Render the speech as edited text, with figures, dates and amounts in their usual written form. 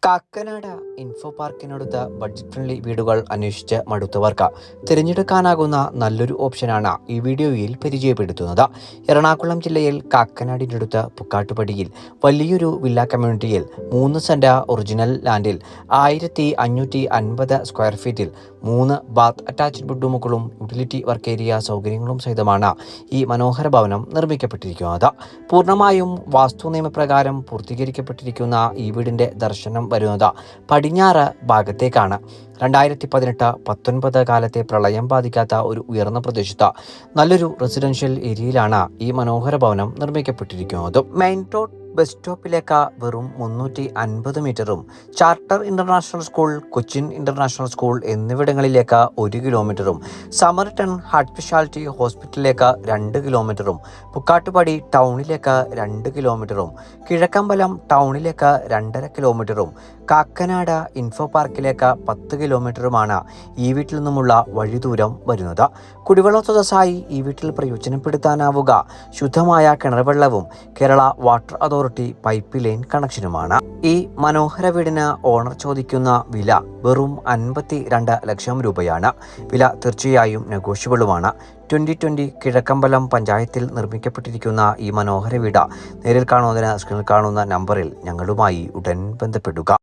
Kakkanad info പാർക്കിനടുത്ത് budget friendly വീടുകൾ അന്വേഷിച്ച് മടുത്തവർക്ക് തിരഞ്ഞെടുക്കാനാകുന്ന നല്ലൊരു ഓപ്ഷനാണ് ഈ വീഡിയോയിൽ പരിചയപ്പെടുത്തുന്നത്. എറണാകുളം ജില്ലയിൽ കാക്കനാടിനടുത്ത് പുക്കാട്ടുപടിയിൽ വലിയൊരു വില്ല കമ്മ്യൂണിറ്റിയിൽ 3 സെന്റ് ഒറിജിനൽ ലാൻഡിൽ 1550 സ്ക്വയർ ഫീറ്റിൽ 3 ബാത്ത് അറ്റാച്ച്ഡ് ബെഡ്റൂമുകളും യൂട്ടിലിറ്റി വർക്ക് ഏരിയ സൗകര്യങ്ങളും സഹിതമാണ് ഈ മനോഹര ഭവനം നിർമ്മിക്കപ്പെട്ടിരിക്കുന്നത്. പൂർണ്ണമായും വാസ്തു നിയമപ്രകാരം പൂർത്തീകരിക്കപ്പെട്ടിരിക്കുന്ന ഈ വീടിന്റെ ദർശനം വരുന്നത് പടിഞ്ഞാറ് ഭാഗത്തേക്കാണ്. 2018-19 കാലത്തെ പ്രളയം ബാധിക്കാത്ത ഒരു ഉയർന്ന പ്രദേശത്ത് നല്ലൊരു റെസിഡൻഷ്യൽ ഏരിയയിലാണ് ഈ മനോഹര ഭവനം നിർമ്മിക്കപ്പെട്ടിരിക്കുന്നത്. മെയിൻ റോഡ് ബസ് സ്റ്റോപ്പിലേക്ക് വെറും 350 മീറ്ററും charter international school, Cochin international school എന്നിവിടങ്ങളിലേക്ക് 1 കിലോമീറ്ററും, സമർട്ടൺ ഹാർട്ട് സ്പെഷ്യാലിറ്റി ഹോസ്പിറ്റലിലേക്ക് 2 കിലോമീറ്ററും, പുക്കാട്ടുപടി ടൗണിലേക്ക് 2 കിലോമീറ്ററും, കിഴക്കമ്പലം ടൗണിലേക്ക് 2.5 കിലോമീറ്ററും, കാക്കനാട് ഇൻഫോ പാർക്കിലേക്ക് 10 കിലോമീറ്ററുമാണ് ഈ വീട്ടിൽ നിന്നുമുള്ള വഴിദൂരം വരുന്നത്. കുടിവെള്ള സ്രോതസ്സായി ഈ വീട്ടിൽ പ്രയോജനപ്പെടുത്താനാവുക ശുദ്ധമായ കിണർവെള്ളവും Kerala water authority pipeline കണക്ഷനുമാണ്. ഈ മനോഹര വീടിന് ഓണർ ചോദിക്കുന്ന വില വെറും 52 ലക്ഷം രൂപയാണ്. വില തീർച്ചയായും നെഗോഷ്യബിളുമാണ്. 2020 കിഴക്കമ്പലം പഞ്ചായത്തിൽ നിർമ്മിക്കപ്പെട്ടിരിക്കുന്ന ഈ മനോഹര വീട് നേരിൽ കാണുന്നതിന് സ്ക്രീനിൽ കാണുന്ന നമ്പറിൽ ഞങ്ങളുമായി ഉടൻ ബന്ധപ്പെടുക.